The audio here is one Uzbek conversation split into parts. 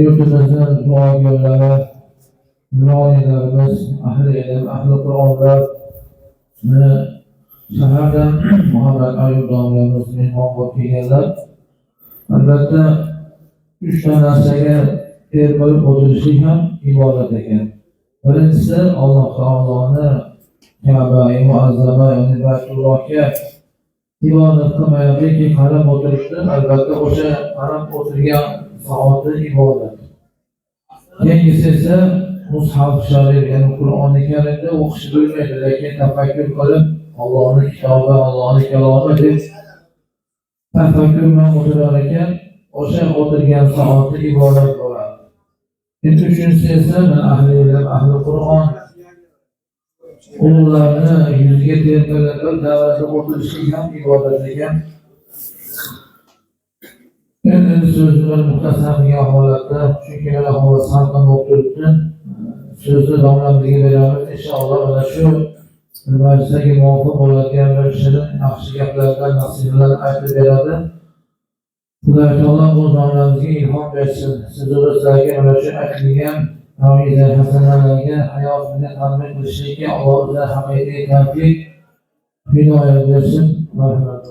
Yurtimizin muayyenleri, nuranilerimiz, ahli ilim, ahli Kur'anlar, shahardan Muhammad Ayub domlamiz mehmon bo'lib kelganlar. Albatta, 3 ta narsaga er bo'lib o'tirishlik ham ibodat ekan. Birinchisi Alloh taoloni Ka'ba-i muazzama, ya'ni Baytullohga ibodat qilmayaptiki, qarab o'tirishdi. Albatta o'sha qarab o'tirgan soati ibodat. Keyingisi esa Mushaf Sharif, ya'ni Qur'oni Karimda o'qish bo'lmaydi, lekin tafakkur qilib Allohning kitobi, Allohning kalomi deb tafakkur bilan o'tirar ekan, o'sha o'tirgan soati ibodat bo'ladi. Endi uchinchisi esa ahli ilm, ahli Qur'on ularni yuziga terpilib davrada o'tirishlik ham ibodat ekan. Endi so'zni muhtasamligan holatda, chunki mana hozir salqin bo'lib turibdi, so'zni domlamizga beramiz. Inshaalloh mana shu majlisga muvofiq bo'ladigan bir shirin yaxshi gaplardan, nasihatlar aytib beradi. Xudo taolo bu domlamizga ilhom bersin. Sizlarga mana shu aytilgan mav'izat hasanalarga hayotingizni tatbiq qilishlikka Alloh o'zi haqiqiy tavfiq, hidoyat bersin. Marhamat.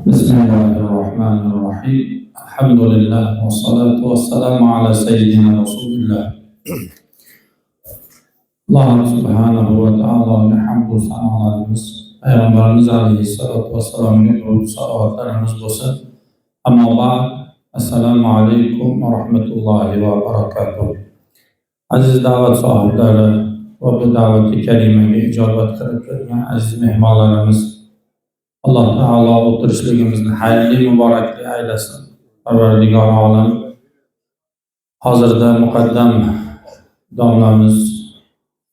بسم الله الرحمن الرحيم. الحمد لله والصلاة والسلام على سيدنا رسول الله. الله سبحانه وتعالى hamd ve sanolarimiz Peygamberimiz Aleyhisselatü Vesselam'ın ruhu salavatlarımız olsun. Amma ba'd. Esselamu Aleyküm ve Rahmetullahi ve Berekatuhu. Aziz davet sahipleri ve bu daveti kerimeye icabet kılıp gelgen aziz mehmanlarımız, Allah Teala oturuşligimizni hayırlı mübarekli eylesin. Parvardigar alam hazırda muqaddam domlamiz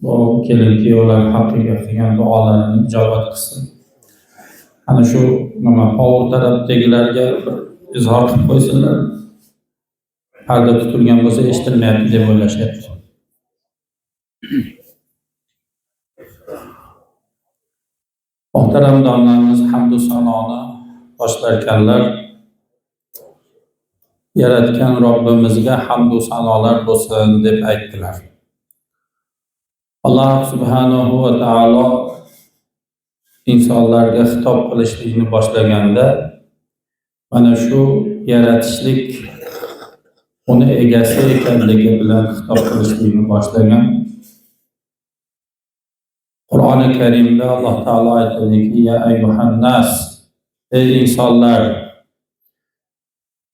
bu kelin kuyovlar haqqiga qilgan duolarini ijobat qilsin. ana shu nima hovur tarafdagilarga bir izhor qilib qo'ysinlar. Parda tutilgan bo'lsa eshitilmayapti deb o'ylashyapti. Muhtaram domlalarimiz hamdu sanoni boshlarkanlar. Yaratgan Robbimizga hamdu sanolar bo'lsin deb aytdilar. Alloh subhanahu va taolo insonlarga xitob qilishlikni boshlaganda mana shu yaratishlik uni egasi ekanligi bilan xitob qilishlikni boshlagan. Qur'oni Karimda Alloh taolo aytadiki: "Ya ayyuhan nas", ey insonlar.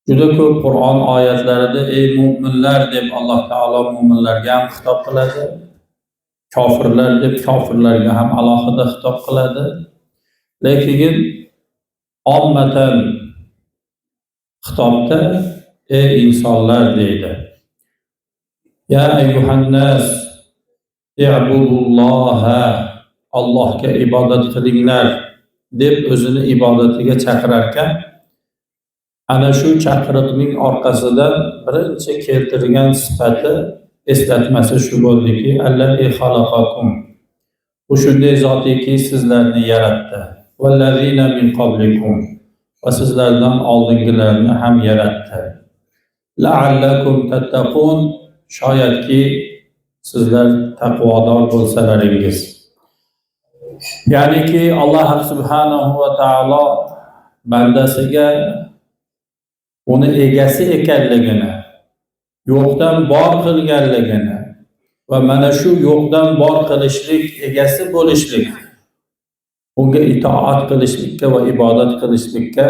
Juda ko'p Qur'on oyatlarida ey mu'minlar deb Alloh taolo mu'minlarga ham xitob qiladi. Kofirlar deb kofirlarga ham alohida xitob qiladi. Lekin ommatan xitobda ey insonlar deydi. Ya ayyuhan nas i'budulloha, Allohga ibodat qilinglar deb o'zini ibodatiga chaqirarkan, ana shu chaqiriqning orqasidan birinchi keltirgan sifati eslatmasi shu bo'ldiki, allazi xalaqakum. U shunday zotiki sizlarni yaratdi. Vallazina min qablikum. Va sizlardan oldingilarni ham yaratdi. La'allakum tattaqun. Shoyatki sizlar taqvodor bo'lsalaringiz. Ya'niki Alloh subhanahu va taolo bandasiga uni egasi ekanligini, yo'qdan bor qilganligini va mana shu yo'qdan bor qilishlik, egasi bo'lishlik, unga itoat qilishlikka va ibodat qilishlikka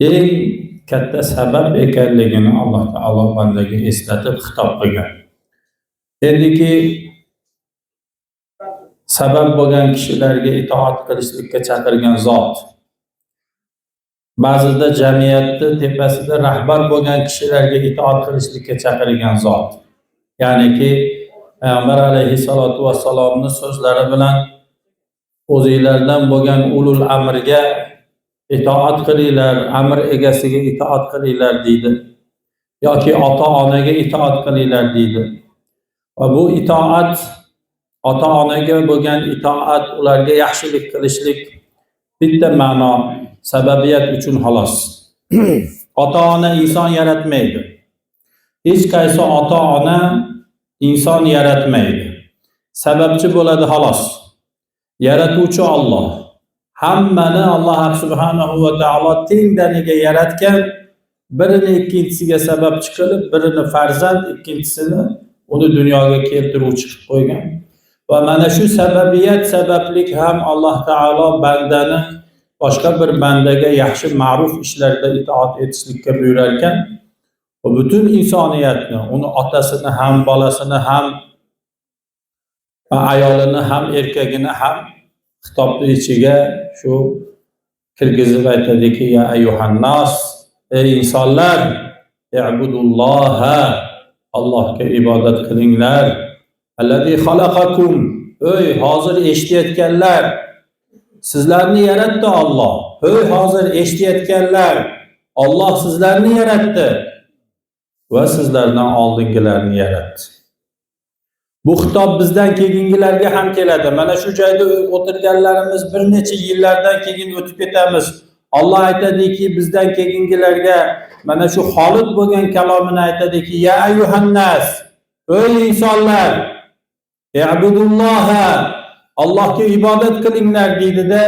eng katta sabab ekanligini Alloh taolo bandaga eslatib xitob qilgan. Endiki sabab bo'lgan kishilarga itoat qilishlikka chaqirgan zot, ba'zida jamiyatni tepasida rahbar bo'lgan kishilarga itoat qilishlikka chaqirgan zot. Ya'niki Payg'ambar alayhissalatu vassalomning so'zlari bilan o'zinglardan bo'lgan ulul amrga itoat qilinglar, amr egasiga itoat qilinglar deydi. Yoki ota-onaga itoat qilinglar deydi. Va bu itoat, ota-onaga bo'lgan itoat, ularga yaxshilik qilishlik bitta ma'no, sababiyat uchun xolos. Ota-ona inson yaratmaydi. Hech qaysi ota-ona inson yaratmaydi. Sababchi bo'ladi xolos. Yaratuvchi Alloh. Hammani Alloh subhanahu va taolo tengdaniga yaratgan, birini ikkinchisiga sababchi qilib, birini farzand, ikkinchisini uni dunyoga keltiruvchi qilib qo'ygan. Va mana shu sababiyat sabablik ham Alloh taolo bandani boshqa bir bandaga yaxshi ma'ruf ishlarda itoat etishlikka buyurar ekan, va butun insoniyatni, uni otasini ham, bolasini ham, ayolini ham, erkagini ham xitobni ichiga shu kirgizib aytadiki: "Ya ayyuhan nas", ey insonlar, i'budulloha, Allohga ibodat qilinglar. Allazi xalaqakum, ey hozir eshitayotganlar, sizlarni yaratdi Alloh. Ey hozir eshitayotganlar, Alloh sizlarni yaratdi va sizlardan oldingilarni yaratdi. Bu xitob bizdan keyingilarga ham keladi. Mana shu joyda o'tirganlarimiz bir necha yillardan keyin o'tib ketamiz. Alloh aytadiki, bizdan keyingilarga mana shu Xolid bo'lgan kalomini aytadiki: "Ya ayyuhan nas", ey insonlar, i'budulloha, Allohga ibodat qilinglar deydi-da,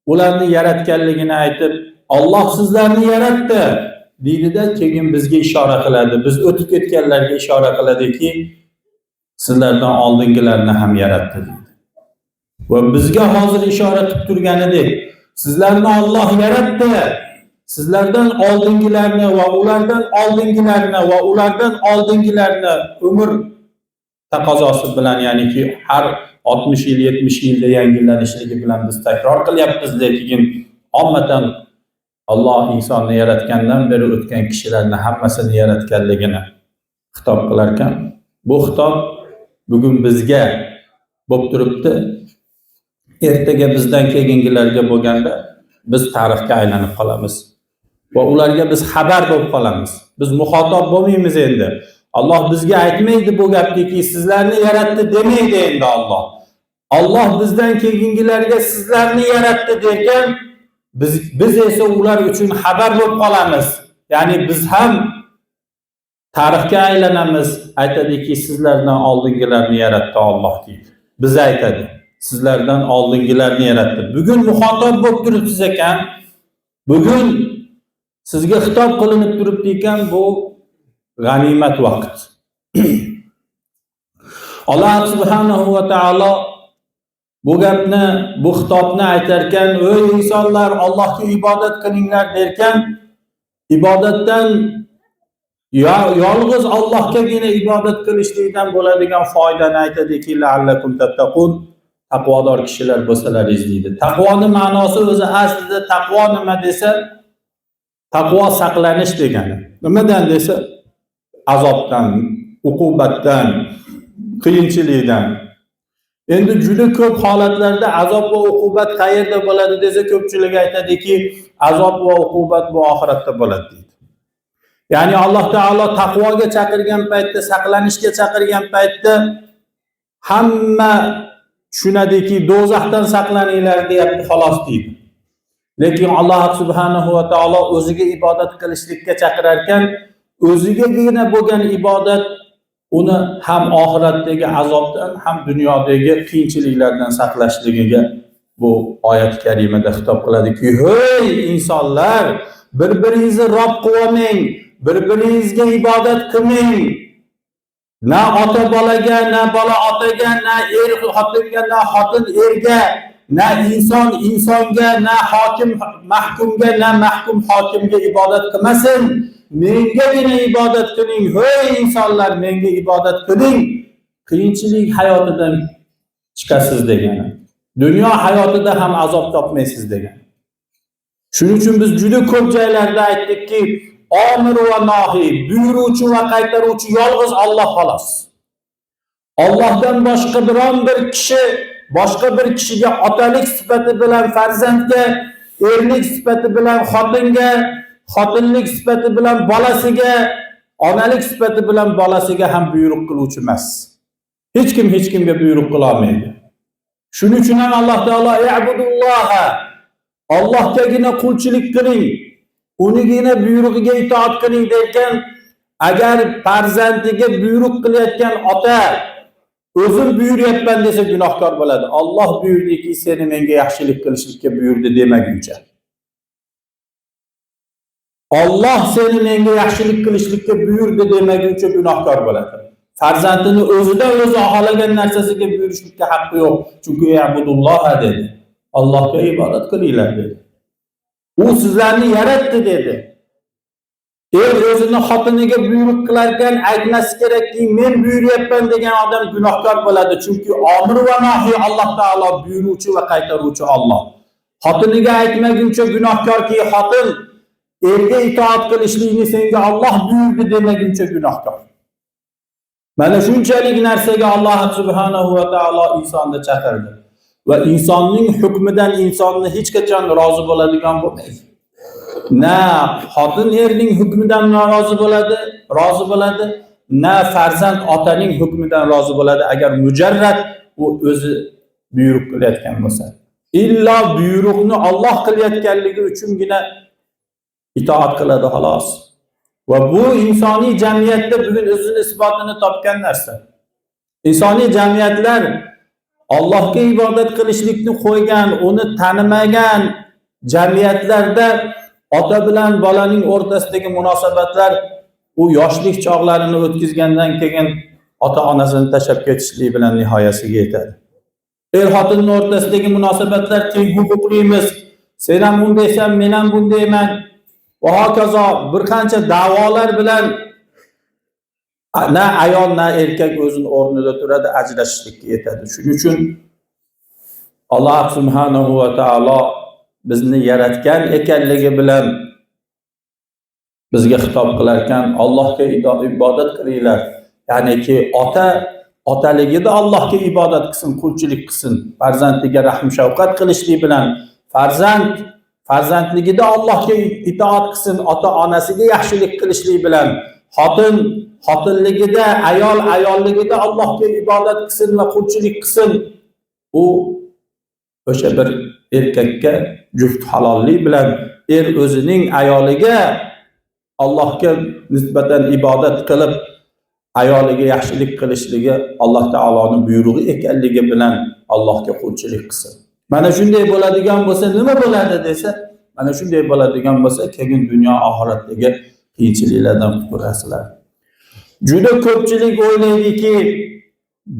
ularni yaratganligini aytib, Alloh sizlarni yaratdi deydi-da, keyin bizga ishora qiladi. Biz o'tib ketganlarga ishora qiladiki, sizlardan oldingilarni ham yaratdi deydi. Va bizga hozir ishora qilib turganidek, sizlarni Alloh yaratdi. Sizlardan oldingilarni va ulardan oldingilarni va ulardan oldingilarni umr taqozosi bilan, ya'niki har 60 yil, 70 yilda yangilanishligi bilan biz takror qilyapmiz, lekin ommatan Alloh insonni yaratgandan beri o'tgan kishilarni hammasini yaratganligini xitob qilar ekan. Bu xitob bugun bizga bo'lib turibdi. ertaga bizdan keyingilarga bo'lganda biz tarixga aylanib qolamiz va ularga biz xabar bo'lib qolamiz. Biz muxotob bo'lmaymiz endi. Alloh bizga aytmaydi bu gapniki, sizlarni yaratdi demaydi endi Alloh. Alloh bizdan keyingilarga sizlarni yaratdi degan, biz esa ular uchun xabar bo'lib qolamiz. Ya'ni biz ham tarixga aylanamiz, aytadiki sizlardan oldingilarni yaratdi Alloh deydi. Biz aytadi, sizlardan oldingilarni yaratdi. Bugun muxotob bo'lib turibsiz ekan, bugun sizga xitob qilinib turibdi ekan, bu g'animat vaqt. Alloh subhanahu va taolo bu gapni, bu xitobni aytarkan, ey insonlar, Allohga ibodat qilinglar derkan, ibodatdan yolg'iz Allohgagina ibodat qilishlikdan bo'ladigan foydani aytadiki, la'allakum tattaqun, taqvodor kishilar bo'lsalaringiz deydi. Taqvoning ma'nosi o'zi aslida taqvo nima desa, taqvo saqlanish degani. Nimadan desa, azobdan, uqubatdan, qiyinchilikdan. Endi juda ko'p holatlarda azob va uqubat qayerda bo'ladi desa, ko'pchilik aytadiki, azob va uqubat bu oxiratda bo'ladi deydi. Ya'ni Alloh taolo taqvoga chaqirgan paytda, saqlanishga chaqirgan paytda hamma tushunadiki, do'zaxdan saqlaninglar deyapti, xolos deydi. Lekin Alloh subhanahu va taolo o'ziga ibodat qilishlikka chaqirar ekan, o'zigagina bo'lgan ibodat uni ham oxiratdagi azobdan, ham dunyodagi qiyinchiliklardan saqlashligiga bu oyat karimada xitob qiladiki, hey insonlar, bir-biringizni rob qilmang, bir-biringizga ibodat qilmang. Na ota bolaga, na bola otaga, na er xotinga, na xotin erga, na inson insonga, na hokim mahkumga, na mahkum hokimga ibodat qilmasin. Mengagina ibodat qiling, hey insonlar, menga ibodat qiling. Qiyinchilik hayotidan chiqasiz degani. Dunyo hayotida ham azob topmaysiz degani. Shuning uchun biz juda ko'p joylarda aytdikki, omir va nohi, buyuruvchi va qaytaruvchi yolg'iz Alloh xolos. Allohdan boshqa biron bir kishi boshqa bir kishiga otalik sifati bilan farzandga, erlik sifati bilan xotinga, xotinlik sifati bilan bolasiga, onalik sifati bilan bolasiga ham buyruq qiluvchi emas. Hech kim hech kimga buyruq qila olmaydi. Shuning uchun ham Alloh taolo "I'budulloha", Allohgagina qulchilik qiling, unigina buyrug'iga itoat qiling derkan, agar farzandiga buyruq qilayotgan ota o'zim buyuryapman desa gunohkor bo'ladi. Alloh buyurdiki, seni menga yaxshilik qilishlikka buyurdi demaguncha. Alloh seni menga yaxshilik qilishlikka buyurdi demaguncha gunohkor bo'ladi. Farzandini o'zidan o'zi xohlagan narsasiga buyurishlikka haqqi yo'q. Chunki "I'budulloha" dedi. Allohga ibodat qilinglar dedi. U sizlarni yaratdi dedi. O'zini xotiniga buyruq qilarkan aytmasi kerakki, men buyuryapman degan odam gunohkor bo'ladi. Chunki omir va nohi Alloh taolo, buyuruvchi va qaytaruvchi Alloh. Xotiniga aytmaguncha gunohkorki, xotin erga itoat qilishlikni senga Alloh buyurdi demaguncha gunohkor. Mana shunchalik narsaga Alloh subhanahu va taolo insonni chaqirdi. Va insonning hukmidan insonni hech qachon rozi bo'ladigan bo'lmaydi. Na xotin erning hukmidan rozi bo'ladi, na farzand otaning hukmidan rozi bo'ladi agar mujarrad u o'zi buyruq qilayotgan bo'lsa. Illo buyruqni Alloh qilayotganligi uchungina itoat qiladi xolos. Va bu insoniy jamiyatda bugun o'zini isbotini topgan narsa. Insoniy jamiyatlar Allohga ibodat qilishlikni qo'ygan, uni tanimagan jamiyatlarda ota bilan bolaning o'rtasidagi munosabatlar u yoshlik chog'larini o'tkazgandan keyin ota-onasini tashlab ketishlik bilan nihoyasiga yetadi. Er-xotinning o'rtasidagi munosabatlar teng huquqlimiz. Sen ham bundaysan, men ham bundayman. Va hokazo bir qancha da'volar bilan na ayol na erkak o'zining o'rnida turadi, ajrashishlikka yetadi. Shuning uchun Alloh subhanahu va taolo bizni yaratgan ekanligi bilan bizga xitob qilar ekan, Allohga ibodat qilinglar. Ya'niki ota otaligida Allohga ibodat qilsin, qulchilik qilsin. Farzandiga rahm shafqat qilishlik bilan farzandligida Allohga itoat qilsin, ota-onasiga yaxshilik qilishlik bilan, xotinligida, ayolligida Allohga ibodat qilsin va qulchilik qilsin. U o'sha bir erkakka juft halollik bilan o'zining ayoliga Allohga nisbatan ibodat qilib, ayoliga yaxshilik qilishligi Alloh taoloning buyrug'i ekanligi bilan Allohga qulchilik qilsin. Mana shunday bo'ladigan bo'lsa nima bo'ladi desa, mana shunday bo'ladigan bo'lsa, keyin dunyo oxiratdagi qiyinchiliklardan qutulasiz. Juda ko'pchilik o'ylaydiki,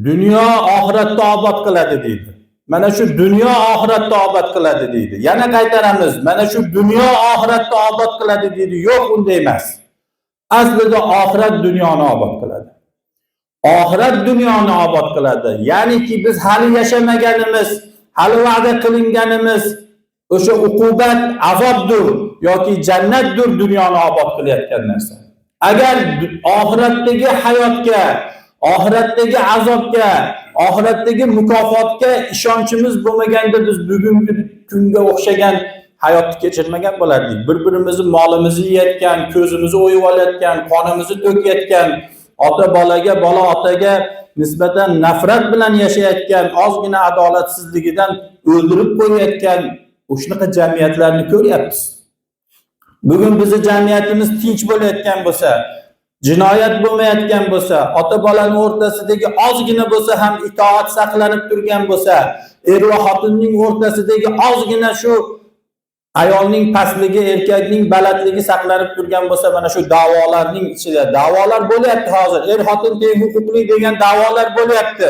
dunyo oxiratda obod qiladi deydi. Mana shu dunyo oxiratda obod qiladi deydi. Yana qaytaramiz, mana shu dunyo oxiratda obod qiladi deydi. Yo'q, unday emas. Aslida oxirat dunyoni obod qiladi. Oxirat dunyoni obod qiladi. Ya'niki biz hali yashamaganimiz, hali va'da qilinganimiz o'sha uqubat, azobdir yoki jannatdir dunyoni obod qilayotgan narsa. Agar oxiratdagi hayotga, oxiratdagi azobga, oxiratdagi mukofotga ishonchimiz bo'lmaganda biz bugungi kunga o'xshagan hayotni kechirmagan bo'lardik. Bir-birimizni molimizni yeyotgan, ko'zimizni o'yib olayotgan, qonimizni to'kayotgan, ota bolaga, bola otaga nisbatan nafrat bilan yashayotgan, ozgina adolatsizligidan o'ldirib qo'yayotgan o'shanaqa jamiyatlarni ko'ryapmiz. Bugun bizning jamiyatimiz tinch bo'layotgan bo'lsa, jinoyat bo'lmayotgan bo'lsa, ota bolaning o'rtasidagi ozgina bo'lsa ham itoat saqlanib turgan bo'lsa, er va xotinning o'rtasidagi ozgina shu ayolning pastligi, erkakning balandligi saqlanib turgan bo'lsa, mana shu da'volarning ichida da'volar bo'lyapti hozir. Er xotin teng huquqli degan da'volar bo'lyapti.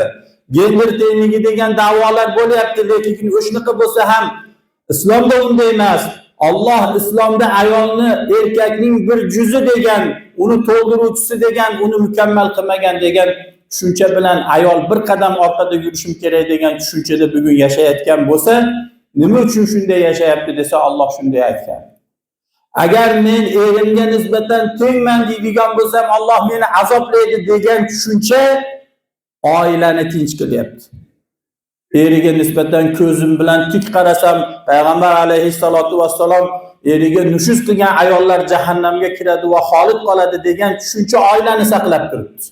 Gender tengligi degan da'volar bo'lyapti, lekin o'shnaqa bo'lsa ham islomda unday emas. Alloh islomda ayolni erkakning bir juzi degan, uni to'ldiruvchisi degan, uni mukammal qilmagan degan tushuncha bilan ayol bir qadam orqada yurishim kerak degan tushunchada bugun yashayotgan bo'lsa, nima uchun shunday yashayapti desa, Alloh shunday aytgan. Agar men erimga nisbatan tengman deydigan bo'lsam, Alloh meni azoblaydi degan tushuncha oilani tinch qilyapti. Eriga nisbatan ko'zim bilan tik qarasam, payg'ambar alayhissalatu vassalom eriga nushuz qilgan ayollar jahannamga kiradi va xolid qoladi degan tushuncha oilani saqlab turibdi.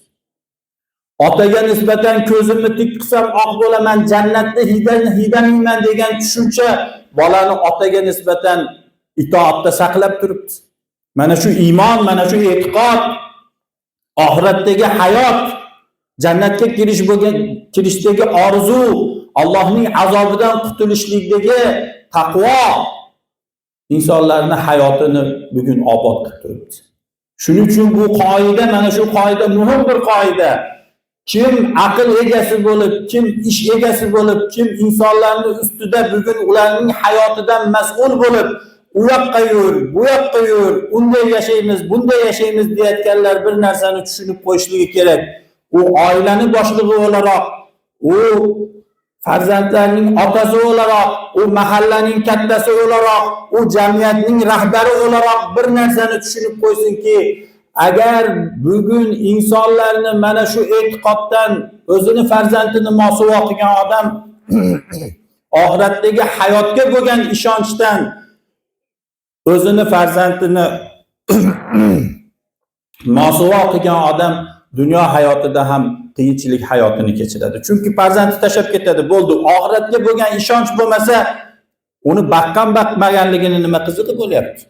Otaga nisbatan ko'zimni tik qilsam oq bo'laman, jannatda hidamayman degan tushuncha bolani otaga nisbatan itoatda saqlab turibdi. Mana shu iymon, mana shu e'tiqod, oxiratdagi hayot, jannatga kirishdagi orzu, Allohning azobidan qutulishlikdagi taqvo insonlarning hayotini bugun obod qilib turibdi. Shuning uchun bu qoida, mana shu qoida muhim bir qoida. Kim aql egasi bo'lib, kim ish egasi bo'lib, kim insonlarning ustida bugun ularning hayotidan mas'ul bo'lib, u yoqqa yur, bu yoqqa yur, unday yashaymiz, bunday yashaymiz deyotganlar bir narsani tushunib qo'yishligi kerak. U oilaning boshlig'i o'laroq, u farzandlarning otasi o'laroq, u mahallaning kattasi o'laroq, u jamiyatning rahbari o'laroq bir narsani tushunib qo'ysinki, agar bugun insonlarni mana shu e'tiqoddan o'zini farzandini mosuvo qilgan odam oxiratdagi hayotga bo'lgan ishonchdan o'zini farzandini mosuvo qilgan odam dunyo hayotida ham qiyinchilik hayotini kechiradi. Chunki farzandi tashlab ketadi, bo'ldi. Oxiratga bo'lgan ishonch bo'lmasa, uni baqmaganligini nima qizig'i bo'lyapti?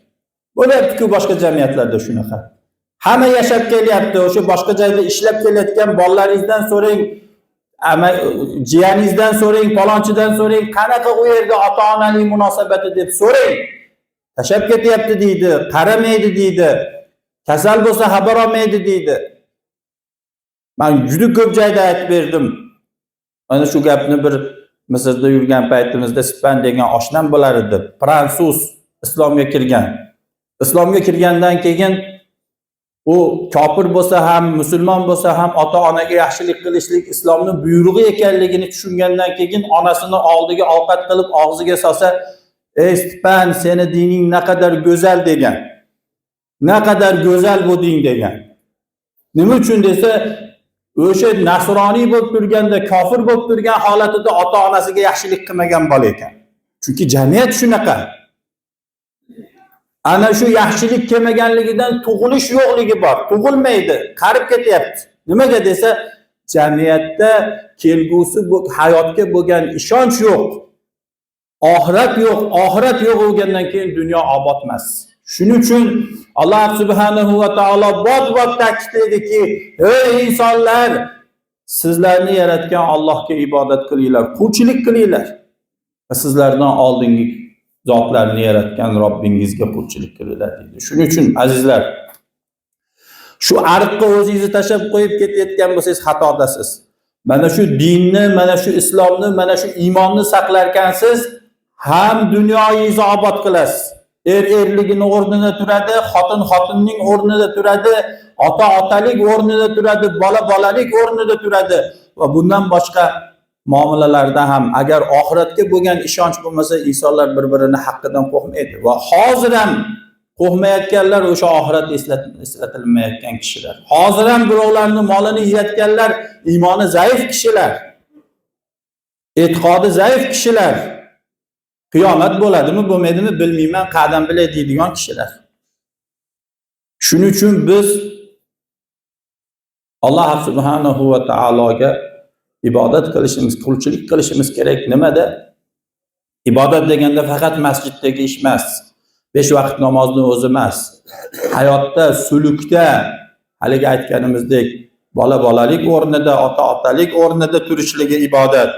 Bo'lyapti-ku boshqa jamiyatlarda shunaqa. Hamma yashab kelyapti, o'sha boshqa joyda ishlab kelayotgan bolalaringizdan so'rang, jiyaningizdan so'rang, palonchidan so'rang, qanaqa u yerda ota-onaning munosabati deb so'rang. Tashlab ketyapti deydi, qaramaydi deydi, kasal bo'lsa xabar olmaydi deydi. Men juda ko'p joyda aytib berdim. Ana shu gapni bir Misrda yurgan paytimizda Span degan oshnam bo'lar edi. Fransuz islomga kirgan. Islomga kirgandan keyin u kofir bo'lsa ham, musulmon bo'lsa ham ota-onaga yaxshilik qilishlik islomning buyrug'i ekanligini tushungandan keyin onasini oldiga ovqat qilib og'ziga solsa, "Ey Span, seni dining naqadar go'zal" degan. Naqadar go'zal bu din degan. Nima uchun desa, o'sha nasroniy bo'lib turganda, kofir bo'lib turgan holatida ota-onasiga yaxshilik qilmagan bola ekan. Chunki jamiyat shunaqa. Ana shu yaxshilik kelmaganligidan tug'ilish yo'qligi bor. Tug'ilmaydi, qarib ketyapti. Nimaga desa, jamiyatda kelgusi hayotga bo'lgan ishonch yo'q. Oxirat yo'q, oxirat yo'q bo'lgandan keyin dunyo obod emas. Shuning uchun Alloh subhanahu va taolo bot-bot ta'kidlaydiki, ey insonlar, sizlarni yaratgan Allohga ibodat qilinglar, qulchilik qilinglar. Sizlardan oldingi zotlarni yaratgan Robbingizga qulchilik qilinglar deydi. Shuning uchun azizlar, shu ariqqa o'zingizni tashlab qo'yib ketayotgan bo'lsangiz xatodasiz. Mana shu dinni, mana shu islomni, mana shu iymonni saqlarkansiz, ham dunyoyingizni obod qilasiz. Erligini o'rnida turadi, xotinning o'rnida turadi, ota-otalik o'rnida turadi, bola-bolalik o'rnida turadi va bundan boshqa muomalalarda ham agar oxiratga bo'lgan ishonch bo'lmasa, insonlar bir-birini haqqidan qo'rqmaydi va hozir ham qo'rqmayotganlar o'sha oxirat eslatilmayotgan kishilar. Hozir ham birovlarning molini yeyotganlar iymoni zaif kishilar. E'tiqodi zaif kishilar. Qiyomat bo'ladimi, bo'lmaydimi bilmayman, qadam bilay deydigan kishilar. Shuning uchun biz Alloh subhanahu va taologa ibodat qilishimiz, qulchilik qilishimiz kerak. Nimada? Ibodat deganda faqat masjiddagi ish emas. 5 vaqt namozni o'zi emas. Hayotda, sulukda, haligi aytganimizdek, bola-bolalik o'rnida, ota-otalik o'rnida turishligi ibodat.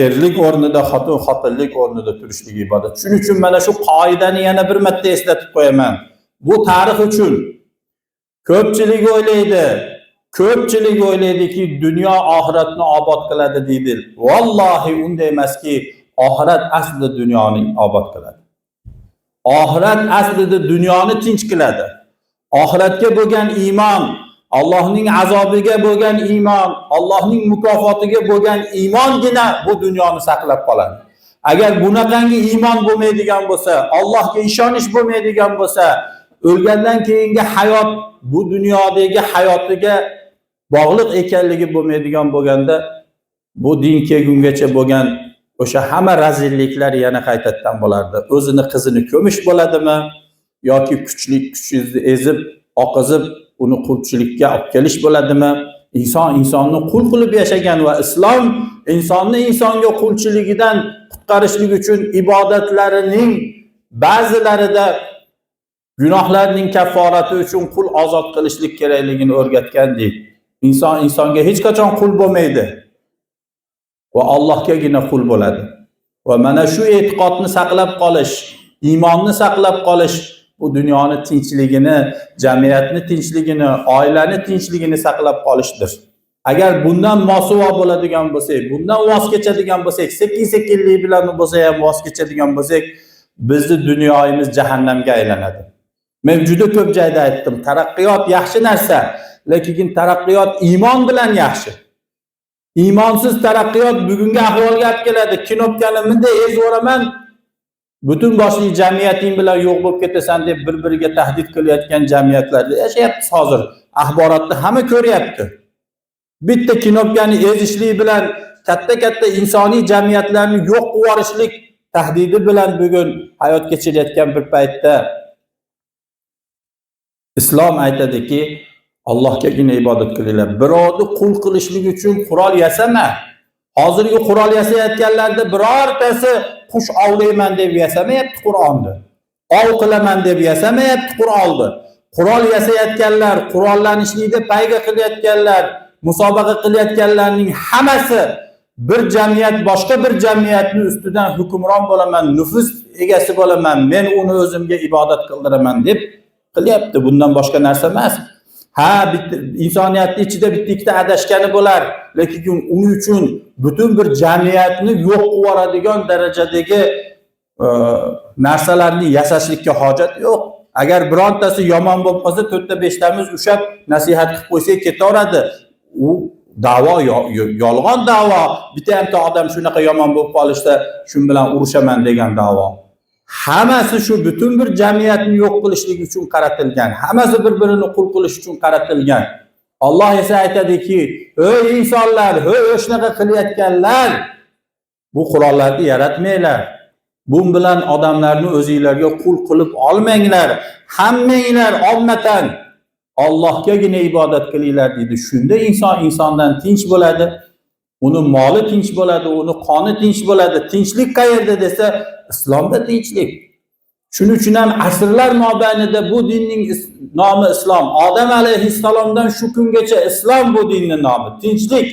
Erlik o'rnida, xotinlik o'rnida turishligi ibodat. Shuning uchun mana shu qoidani yana bir marta eslatib qo'yaman. Bu tarix uchun ko'pchilik o'ylaydiki, dunyo oxiratni obod qiladi deydi. Vallohi unday emaski, oxirat aslida dunyoni obod qiladi. Oxirat aslida dunyoni tinch qiladi. Oxiratga bo'lgan iymon, Allohning azobiga bo'lgan iymon, Allohning mukofotiga bo'lgan iymongina bu dunyoni saqlab qoladi. Agar bunaqangi iymon bo'lmaydigan bo'lsa, Allohga ishonish bo'lmaydigan bo'lsa, o'lgandan keyingi hayot bu dunyodagi hayotiga bog'liq ekanligi bo'lmaydigan bo'lganda, bu din kelgungacha bo'lgan o'sha hamma razilliklar yana qaytadan bo'lardi. O'zini qizini ko'mish bo'ladimi yoki kuchingizni ezib, oqizib uni qulchilikka olib kelish bo'ladimi? Insonni qul qilib yashagan va islom insonni insonga qulchiligidan qutqarishlik uchun ibodatlarining ba'zilarida gunohlarning kafforati uchun qul ozod qilishlik kerakligini o'rgatgandek. Inson insonga hech qachon qul bo'lmaydi va Allohgagina qul bo'ladi. Va mana shu e'tiqodni saqlab qolish, iymonni saqlab qolish bu dunyoni tinchligini, jamiyatni tinchligini, oilani tinchligini saqlab qolishdir. Agar bundan mosuvo bo'ladigan bo'lsak, bundan voz kechadigan bo'lsak, sekin-sekinlik bilan bo'lsa ham voz kechadigan bo'lsak, bizning dunyoyimiz jahannamga aylanadi. Men juda ko'p joyda aytdim, taraqqiyot yaxshi narsa, lekin taraqqiyot iymon bilan yaxshi. Iymonsiz taraqqiyot bugungi ahvolga olib keladi. Kinopkani bunday ezvoraman, butun boshli jamiyating bilan yo'q bo'lib ketasan deb bir-biriga tahdid qilayotgan jamiyatlarda yashayapmiz hozir. Axborotni hamma ko'ryapti. Bitta kinopkani ezishlik bilan katta-katta insoniy jamiyatlarni yo'q qilib yuborishlik tahdidi bilan bugun hayot kechirayotgan bir paytda islom aytadiki, Allohgagina ibodat qilinglar. Birovni qul qilishlik uchun qurol yasama. Hozirgi qurol yasayotganlarda birortasi qush ovlayman deb yasamayapti Qur'onni. Ov qilaman deb yasamayapti Qur'onni. Qurol yasayotganlar, qurollanishlikda payga qilayotganlar, musobaqa qilayotganlarning hammasi bir jamiyat boshqa bir jamiyatni ustidan hukmron bo'laman, nufuz egasi bo'laman, men uni o'zimga ibodat qildiraman deb qilyapti. Bundan boshqa narsa emas. Ha, insoniyatning ichida bitta adashgani bo'lar, lekin uning uchun butun bir jamiyatni yo'q qilib yuboradigan darajadagi narsalarni yasashlikka hojat yo'q. Agar birontasi yomon bo'lib qolsa, 4ta 5tamiz ushab nasihat qilib qo'ysak ketaveradi. U da'vo yolg'on da'vo. Bitta odam shunaqa yomon bo'lib qolishda, shun bilan urushaman degan da'vo. Hammasi shu butun bir jamiyatni yo'q qilishlik uchun qaratilgan. Hammasi bir-birini qul qilish uchun qaratilgan. Alloh esa aytadiki, ey insonlar, ey shunaqa qilayotganlar, bu qurollarni yaratmanglar. Bu bilan odamlarni o'zingizlarga qul qilib olmanglar. Hammanglar ommatan Allohgagina ibodat qilinglar dedi. Shunda inson insondan tinch bo'ladi. Uni moli tinch bo'ladi, uni qoni tinch bo'ladi. Tinchlik qayerda desa, islomda tinchlik. Shuning uchun ham asrlar mobaynida bu dinning nomi islom. Odam alayhissalomdan shu kungacha islom bu dinning nomi. Tinchlik.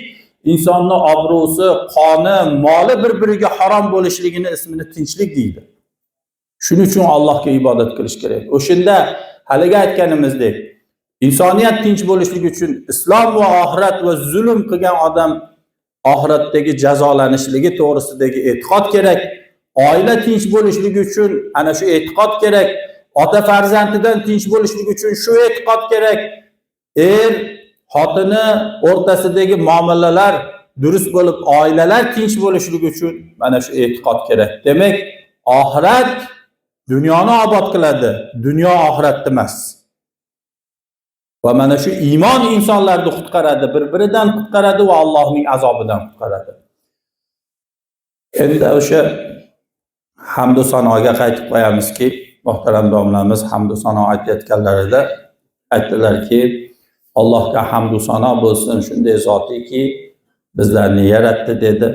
İnsanın obro'si, qoni, moli bir-biriga harom bo'lishligini ismini tinchlik deydi. Shuning uchun Allohga ibodat qilish kerak. O'shanda haliga aytganimizdek, insoniyat tinch bo'lishligi uchun islom va oxirat va zulm qilgan odam oxiratdagi jazolanishligi to'g'risidagi e'tiqod kerak. Oila tinch bo'lishligi uchun ana shu e'tiqod kerak. Ota farzandidan tinch bo'lishligi uchun shu e'tiqod kerak. Xotini o'rtasidagi muomalalar durust bo'lib, oilalar tinch bo'lishligi uchun mana shu e'tiqod kerak. Demak, oxirat dunyoni obod qiladi, dunyo oxiratda emas. Va mana shu iymon insonlarni qutqaradi, bir-biridan qutqaradi va Allohning azobidan qutqaradi. Endi o'sha hamd va sanoga qaytib qo'yamizki, muhtaram domlalarimiz hamd va sano aytayotganlarida aytdilarki, Allohga hamd va sano bo'lsin shunday zotiki bizlarni yaratdi dedi.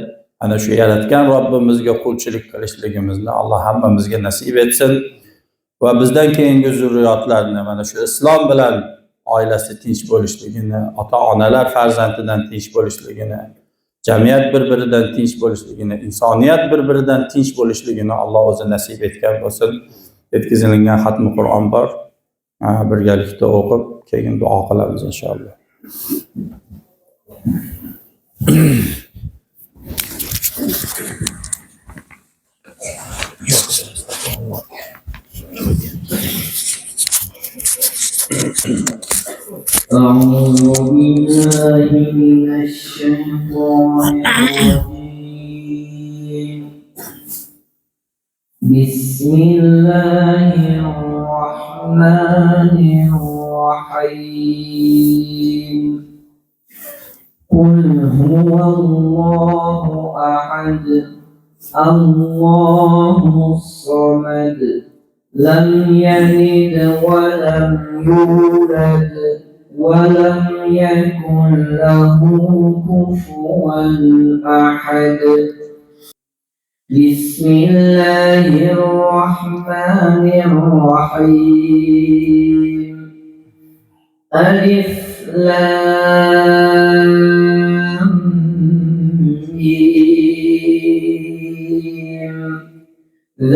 Ana shu yaratgan Robbimizga qulchilik qilishligimizni Alloh hammamizga nasib etsin va bizdan keyingi zurriyotlarni mana shu islom bilan oilasi tinch bo'lishligini, ota-onalar farzandidan tinch bo'lishligini, jamiyat bir-biridan tinch bo'lishligini, insoniyat bir-biridan tinch bo'lishligini Alloh o'zi nasib etgan bo'lsin. Yetkazilgan xatmi Qur'on bor. Birgalikda o'qib, keyin duo qilamiz inshaalloh. أعوذ بالله من الشيطان الرجيم. بسم الله الرحمن الرحيم. قل هو الله أحد الله الصمد لم يلد ولم يولد ولم يكن له كفوا أحد. بسم الله الرحمن الرحيم. ألف لام ميم.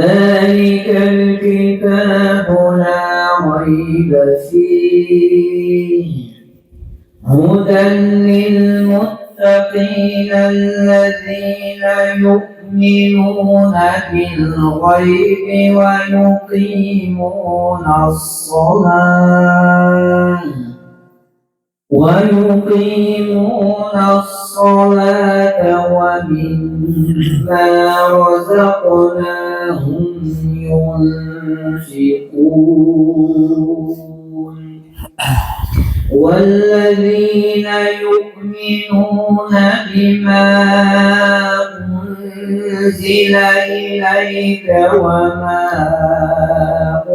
ذلك الكتاب لا ريب فيه هدى للمتقين الذين يؤمنون بالغيب ويقيمون الصلاة ومما رزقناهم ينفقون. والذين يؤمنون بما أنزل إليك وما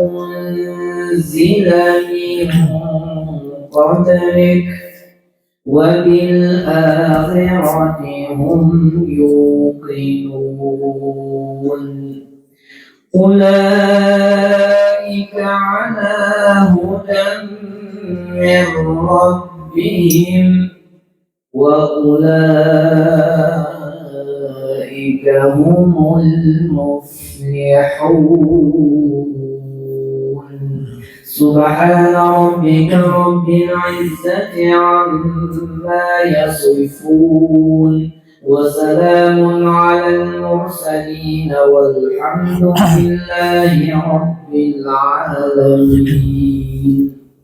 أنزل من قبلك وبالآخرة هم يوقنون. أولئك على هدى من ربهم وأولئك هم المفلحون. سبحان ربك رب العزة عما يصفون وسلام على المرسلين والحمد لله رب العالمين.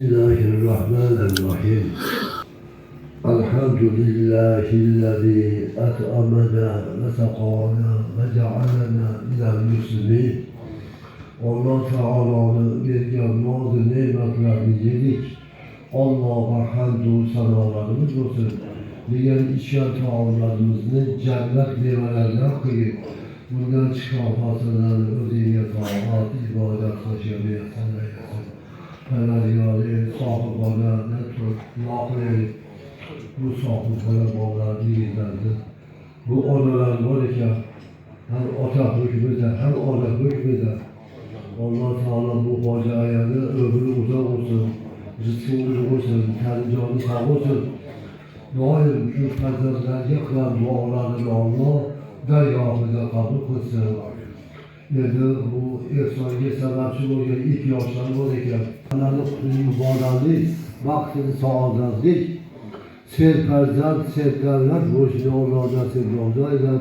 بسم الله الرحمن الرحيم. الحمد لله الذي أطعمنا وسقانا وجعلنا من المسلمين. Allah Teala'nın verdiği bazı nimetlerini yedik. Allah'a hamdü sanalarımız olsun. Diğer içen taamlarımızı cennet nevelerine kıyıp, buradan çıkan hasılan ödeye taat, ibadet taşımaya sanayasın. Feryali, sahibana, ne tür, nakli, bu sahibana bağlar değillerdir. Bu onalar var iken, hem ata hükmüde, hem ana hükmüde. Allah Teala bu hoca ayağını ömrü uzak olsun, rızkı uzak olsun, tercanı sağ olsun. Daim şu fezlerden kılan dualarını Allah deryağımıza kabul kılsın. Dedi bu efsane sanatçı olacak ilk yaşları var iken, Allah'ın mübarali, vaktini sağladık. Serperden, serperler, boşuna Allah'dan sevdiğimizden,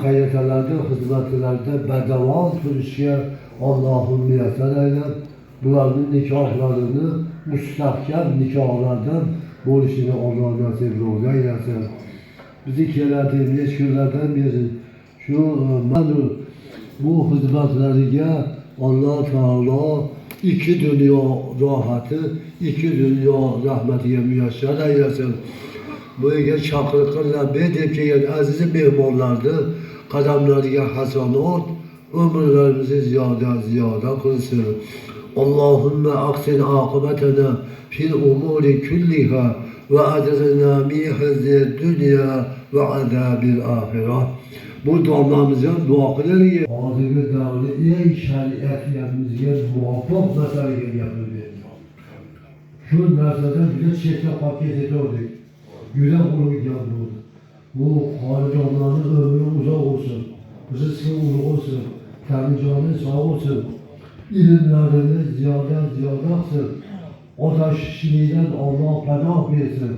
kaynatalerde, hizmetlerde bedava turşuya Allah'ın müyesser eyler. Bunların nikahlarını müstahkem nikahlardan boşuna Allah'dan sevdiğimizden eylesin. Bizi kelatı meşgullerden biri şu bu hizmetlerine Allah Teala iki dünya rahatı, iki dünya rahmetiye müyesser eylesin. Bu ege çakırıklarla bedep çeken aziz mehmanlardı. Kadamlarına hasanat, ömürlerimizi ziyade kılsın. Allahümme aksin akıbetena fil umuri külliha ve adrina mihazir dünya ve azabil ahiret. Bu duamlarımızın duaları ağzını dağılı en şeriyetlerimizge muvaffak meseleye yapılıyor. Şu meseleden bize çekte paket ediyordu. Güzel olur yandı. Bu halidanların ömrü uzak olsun, rızkı uzak olsun, temizcanı sağ olsun, ilimlerini ziyade aksın. O da şimdiden Allah pənah versin.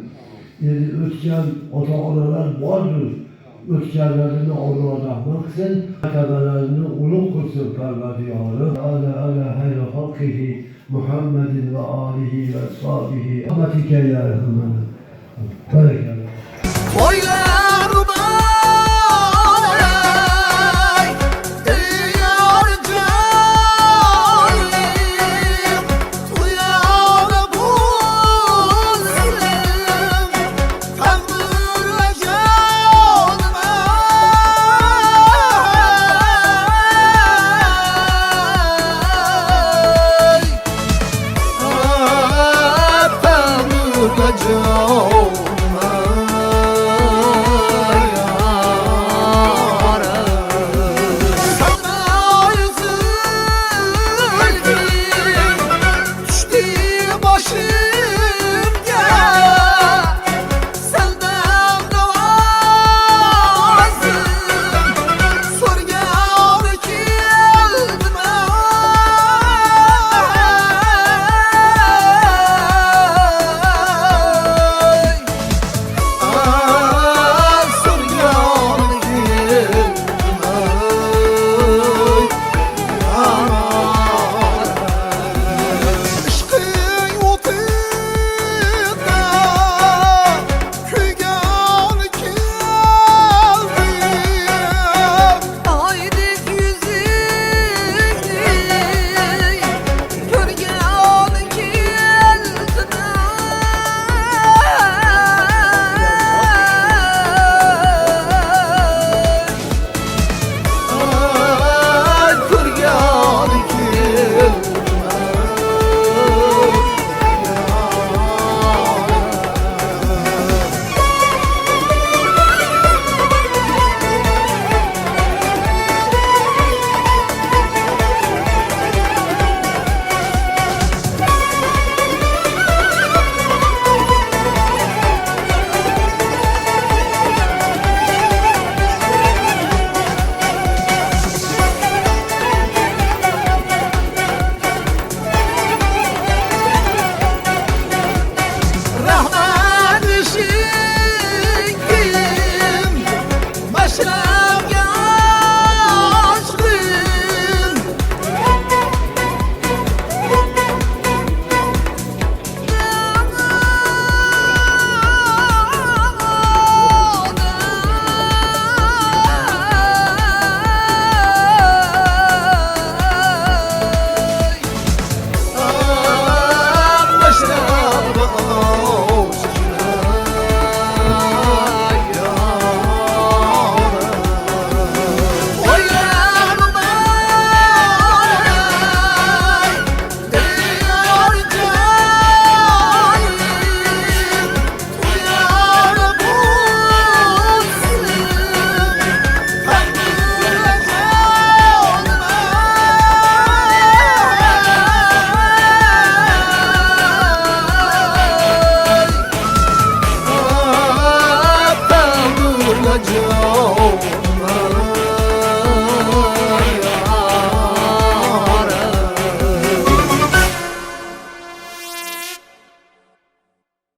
Yani ötken ata-analar vardır. Ötkenlerini Allah'a rahmet kılsın, tebelerini uluk kılsın Perverdigarı. Ala hayra halkihi Muhammedin ve alihi ve ashabihi. Rahmetike ya Rahman. Bereket.